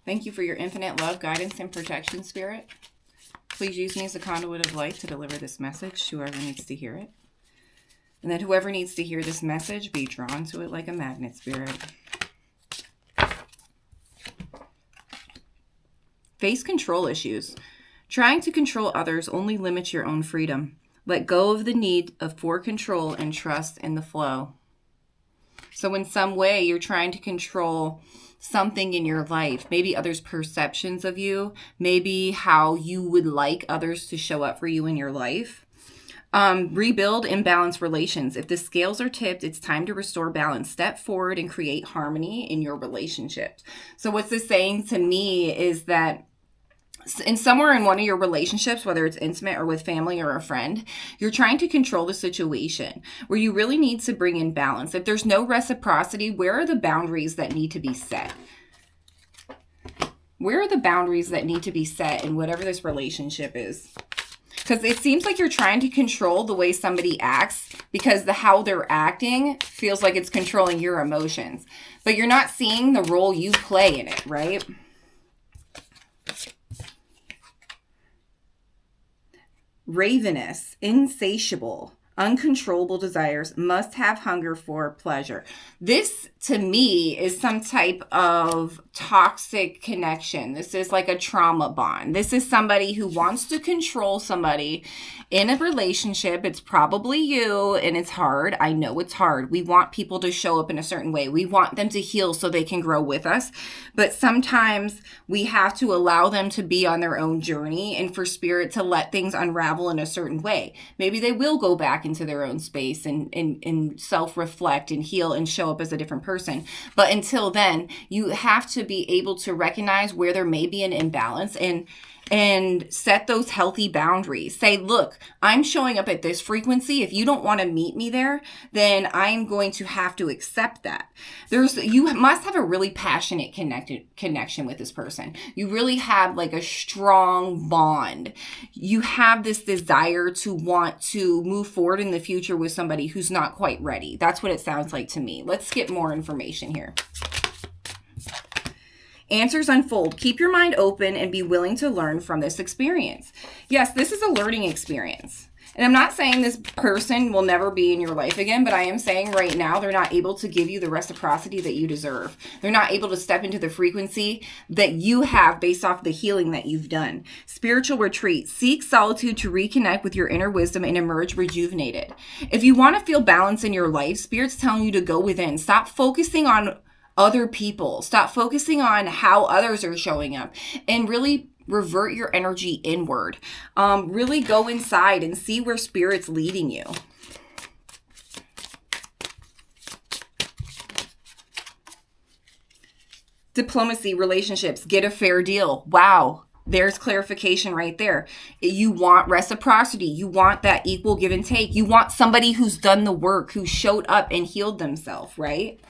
Thank you for your infinite love, guidance, and protection, Spirit. Please use me as a conduit of light to deliver this message to whoever needs to hear it. And that whoever needs to hear this message be drawn to it like a magnet, Spirit. Face control issues. Trying to control others only limits your own freedom. Let go of the need for control and trust in the flow. So in some way, you're trying to control something in your life, maybe others' perceptions of you, maybe how you would like others to show up for you in your life. Rebuild imbalanced relations. If the scales are tipped, it's time to restore balance. Step forward and create harmony in your relationships. So what's this saying to me is that somewhere in one of your relationships, whether it's intimate or with family or a friend, you're trying to control the situation where you really need to bring in balance. If there's no reciprocity, where are the boundaries that need to be set? Where are the boundaries that need to be set in whatever this relationship is? Because it seems like you're trying to control the way somebody acts because how they're acting feels like it's controlling your emotions. But you're not seeing the role you play in it, right? Ravenous, insatiable, uncontrollable desires, must have hunger for pleasure. This, to me, is some type of toxic connection. This is like a trauma bond. This is somebody who wants to control somebody in a relationship. It's probably you, and it's hard. I know it's hard. We want people to show up in a certain way. We want them to heal so they can grow with us. But sometimes we have to allow them to be on their own journey and for spirit to let things unravel in a certain way. Maybe they will go back into their own space and self-reflect and heal and show up as a different person. But until then, you have to be able to recognize where there may be an imbalance and set those healthy boundaries. Say, look, I'm showing up at this frequency. If you don't want to meet me there, then I'm going to have to accept that. You must have a really passionate connection with this person. You really have like a strong bond. You have this desire to want to move forward in the future with somebody who's not quite ready. That's what it sounds like to me. Let's get more information here. Answers unfold. Keep your mind open and be willing to learn from this experience. Yes, this is a learning experience. And I'm not saying this person will never be in your life again, but I am saying right now they're not able to give you the reciprocity that you deserve. They're not able to step into the frequency that you have based off the healing that you've done. Spiritual retreat. Seek solitude to reconnect with your inner wisdom and emerge rejuvenated. If you want to feel balance in your life, Spirit's telling you to go within. Stop focusing on other people. Stop focusing on how others are showing up and really revert your energy inward. Really go inside and see where Spirit's leading you. Diplomacy, relationships, get a fair deal. Wow. There's clarification right there. You want reciprocity. You want that equal give and take. You want somebody who's done the work, who showed up and healed themselves, right?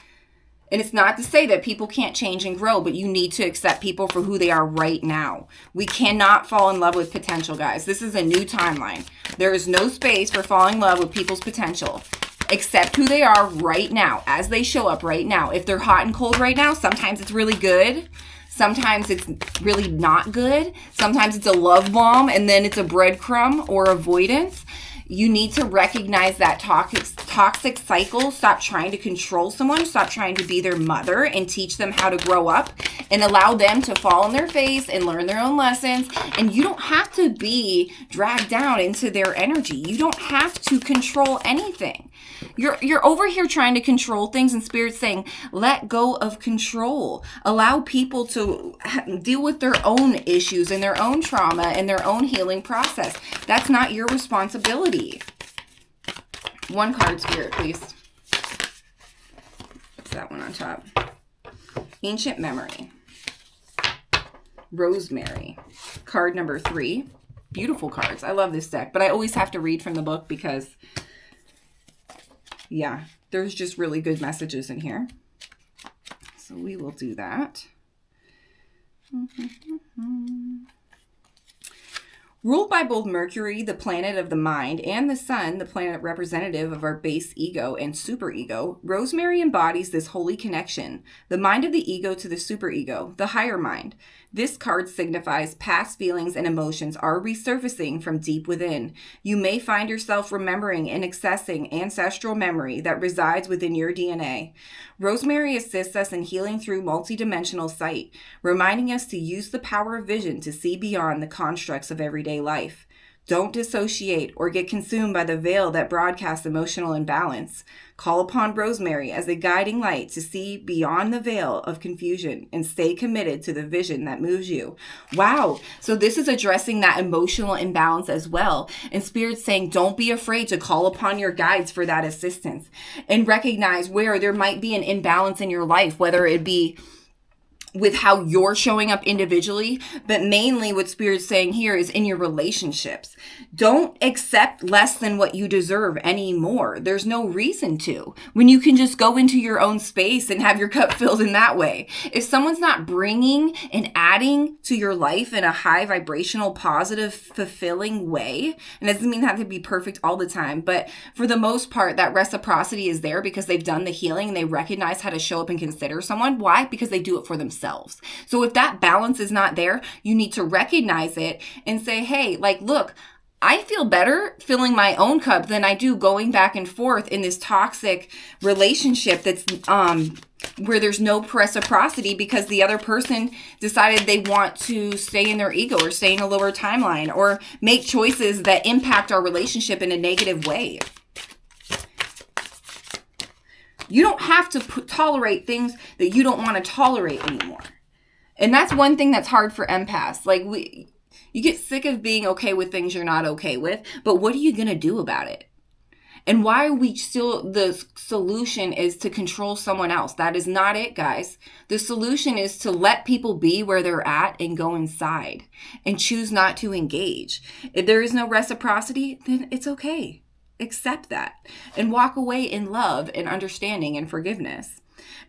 And it's not to say that people can't change and grow, but you need to accept people for who they are right now. We cannot fall in love with potential, guys. This is a new timeline. There is no space for falling in love with people's potential. Accept who they are right now, as they show up right now. If they're hot and cold right now, sometimes it's really good. Sometimes it's really not good. Sometimes it's a love bomb and then it's a breadcrumb or avoidance. You need to recognize that toxic cycle. Stop trying to control someone. Stop trying to be their mother and teach them how to grow up and allow them to fall on their face and learn their own lessons. And you don't have to be dragged down into their energy. You don't have to control anything. You're over here trying to control things, and Spirit's saying, let go of control. Allow people to deal with their own issues and their own trauma and their own healing process. That's not your responsibility. One card, Spirit, please. What's that one on top? Ancient Memory. Rosemary. Card number 3. Beautiful cards. I love this deck, but I always have to read from the book because, yeah, there's just really good messages in here. So we will do that. Ruled by both Mercury, the planet of the mind, and the Sun, the planet representative of our base ego and superego, Rosemary embodies this holy connection, the mind of the ego to the superego, the higher mind. This card signifies past feelings and emotions are resurfacing from deep within. You may find yourself remembering and accessing ancestral memory that resides within your DNA. Rosemary assists us in healing through multidimensional sight, reminding us to use the power of vision to see beyond the constructs of everyday life. Don't dissociate or get consumed by the veil that broadcasts emotional imbalance. Call upon Rosemary as a guiding light to see beyond the veil of confusion and stay committed to the vision that moves you. Wow. So this is addressing that emotional imbalance as well. And Spirit's saying, don't be afraid to call upon your guides for that assistance and recognize where there might be an imbalance in your life, whether it be with how you're showing up individually, but mainly what Spirit's saying here is in your relationships. Don't accept less than what you deserve anymore. There's no reason to, when you can just go into your own space and have your cup filled in that way. If someone's not bringing and adding to your life in a high vibrational, positive, fulfilling way, and it doesn't mean that to be perfect all the time, but for the most part, that reciprocity is there because they've done the healing and they recognize how to show up and consider someone. Why? Because they do it for themselves. So if that balance is not there, you need to recognize it and say, hey, like, look, I feel better filling my own cup than I do going back and forth in this toxic relationship that's where there's no reciprocity because the other person decided they want to stay in their ego or stay in a lower timeline or make choices that impact our relationship in a negative way. You don't have to tolerate things that you don't want to tolerate anymore. And that's one thing that's hard for empaths. Like you get sick of being okay with things you're not okay with, but what are you going to do about it? And why are we still, the solution is to control someone else. That is not it, guys. The solution is to let people be where they're at and go inside and choose not to engage. If there is no reciprocity, then it's okay. Accept that and walk away in love and understanding and forgiveness.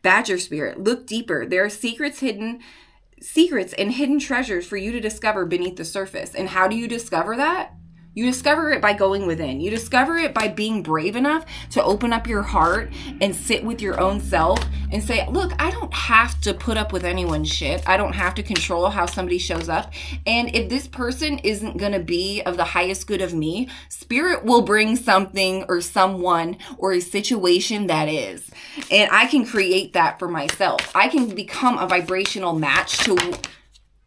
Badger Spirit, look deeper. There are secrets and hidden treasures for you to discover beneath the surface. And how do you discover that? You discover it by going within. You discover it by being brave enough to open up your heart and sit with your own self and say, look, I don't have to put up with anyone's shit. I don't have to control how somebody shows up. And if this person isn't going to be of the highest good of me, Spirit will bring something or someone or a situation that is. And I can create that for myself. I can become a vibrational match to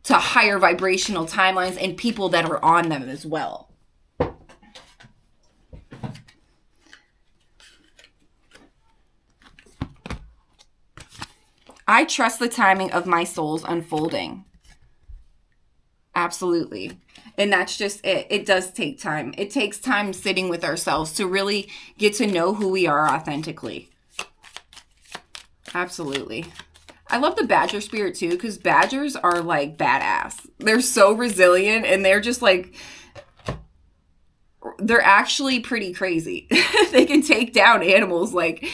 higher vibrational timelines and people that are on them as well. I trust the timing of my soul's unfolding. Absolutely. And that's just it. It does take time. It takes time sitting with ourselves to really get to know who we are authentically. Absolutely. I love the Badger Spirit too, because Badgers are like badass. They're so resilient and they're just like, they're actually pretty crazy. They can take down animals like,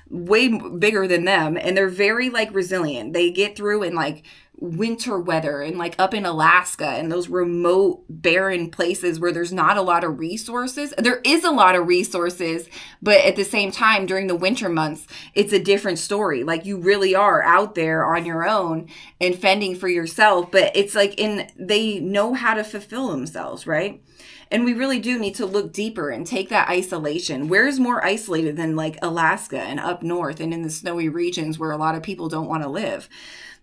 way bigger than them, and they're very like resilient. They get through in like winter weather and like up in Alaska and those remote barren places where there's not a lot of resources. There is a lot of resources, but at the same time during the winter months it's a different story. Like you really are out there on your own and fending for yourself, but it's like they know how to fulfill themselves, right? And we really do need to look deeper and take that isolation. Where's more isolated than like Alaska and up north and in the snowy regions where a lot of people don't want to live?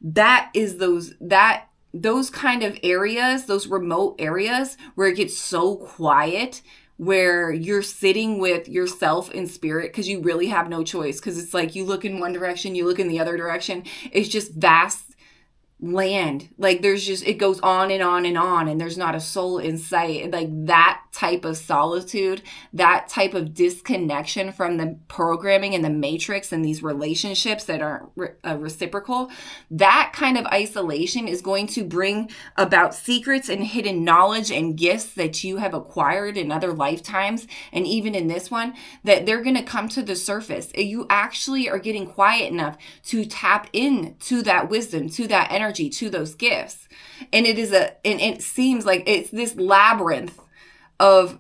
That is those kind of areas, those remote areas where it gets so quiet, where you're sitting with yourself in spirit because you really have no choice. Because it's like you look in one direction, you look in the other direction. It's just vast land. Like there's just, it goes on and on and on, and there's not a soul in sight. Like that type of solitude, that type of disconnection from the programming and the matrix and these relationships that aren't reciprocal, that kind of isolation is going to bring about secrets and hidden knowledge and gifts that you have acquired in other lifetimes, and even in this one, that they're going to come to the surface. You actually are getting quiet enough to tap into that wisdom, to that energy, energy to those gifts. And it seems like it's this labyrinth of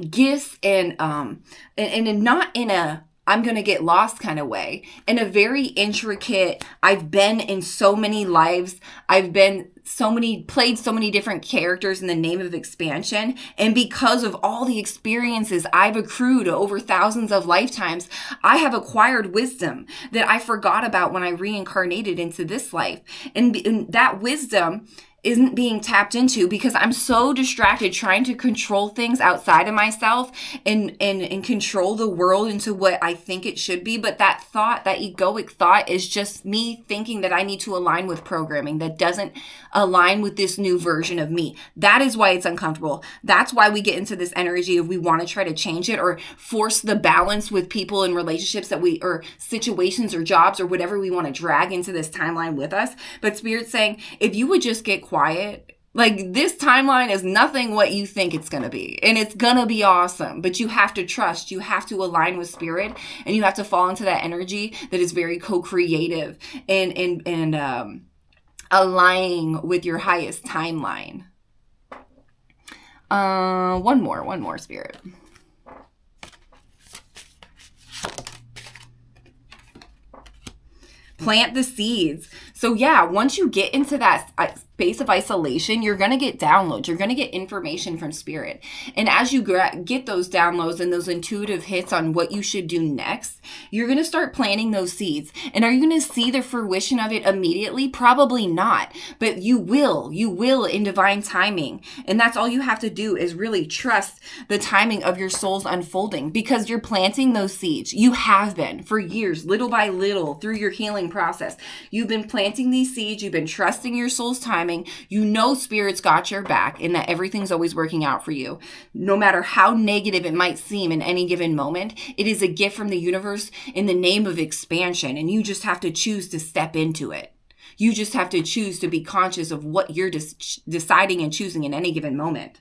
gifts and not in a I'm going to get lost kind of way, in a very intricate, I've been in so many lives, played so many different characters in the name of expansion. And because of all the experiences I've accrued over thousands of lifetimes, I have acquired wisdom that I forgot about when I reincarnated into this life. And that wisdom isn't being tapped into because I'm so distracted trying to control things outside of myself and control the world into what I think it should be. But that egoic thought is just me thinking that I need to align with programming that doesn't align with this new version of me. That is why it's uncomfortable. That's why we get into this energy of we want to try to change it or force the balance with people and relationships or situations or jobs or whatever we want to drag into this timeline with us. But Spirit's saying, if you would just get quiet, like this timeline is nothing what you think it's going to be. And it's going to be awesome. But you have to trust. You have to align with Spirit. And you have to fall into that energy that is very co-creative and aligning with your highest timeline. One more, Spirit. Plant the seeds. So yeah, once you get into that space of isolation, you're going to get downloads. You're going to get information from Spirit. And as you get those downloads and those intuitive hits on what you should do next, you're going to start planting those seeds. And are you going to see the fruition of it immediately? Probably not. But you will in divine timing. And that's all you have to do is really trust the timing of your soul's unfolding, because you're planting those seeds. You have been for years, little by little, through your healing process. You've been planting these seeds. You've been trusting your soul's timing. You know Spirit's got your back and that everything's always working out for you. No matter how negative it might seem in any given moment, it is a gift from the universe in the name of expansion, and you just have to choose to step into it. You just have to choose to be conscious of what you're deciding and choosing in any given moment.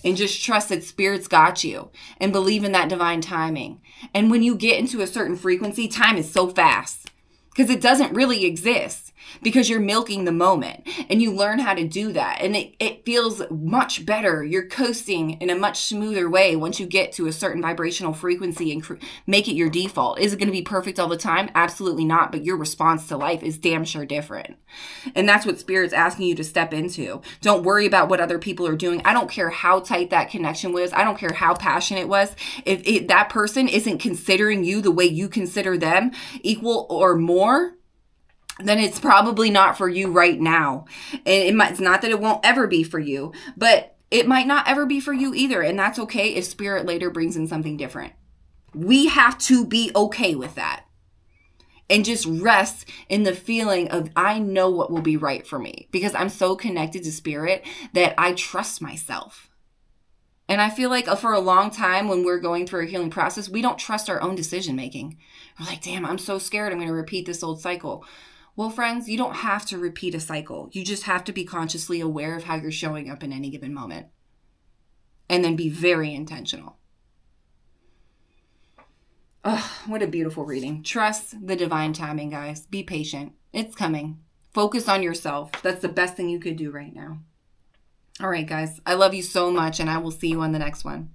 And just trust that Spirit's got you and believe in that divine timing. And when you get into a certain frequency, time is so fast because it doesn't really exist. Because you're milking the moment and you learn how to do that. And it feels much better. You're coasting in a much smoother way once you get to a certain vibrational frequency and make it your default. Is it going to be perfect all the time? Absolutely not. But your response to life is damn sure different. And that's what Spirit's asking you to step into. Don't worry about what other people are doing. I don't care how tight that connection was. I don't care how passionate it was. If that person isn't considering you the way you consider them, equal or more, then it's probably not for you right now. And it's not that it won't ever be for you, but it might not ever be for you either. And that's okay if Spirit later brings in something different. We have to be okay with that. And just rest in the feeling of, I know what will be right for me. Because I'm so connected to Spirit that I trust myself. And I feel like for a long time when we're going through a healing process, we don't trust our own decision making. We're like, damn, I'm so scared I'm going to repeat this old cycle. Well, friends, you don't have to repeat a cycle. You just have to be consciously aware of how you're showing up in any given moment. And then be very intentional. Oh, what a beautiful reading. Trust the divine timing, guys. Be patient. It's coming. Focus on yourself. That's the best thing you could do right now. All right, guys. I love you so much, and I will see you on the next one.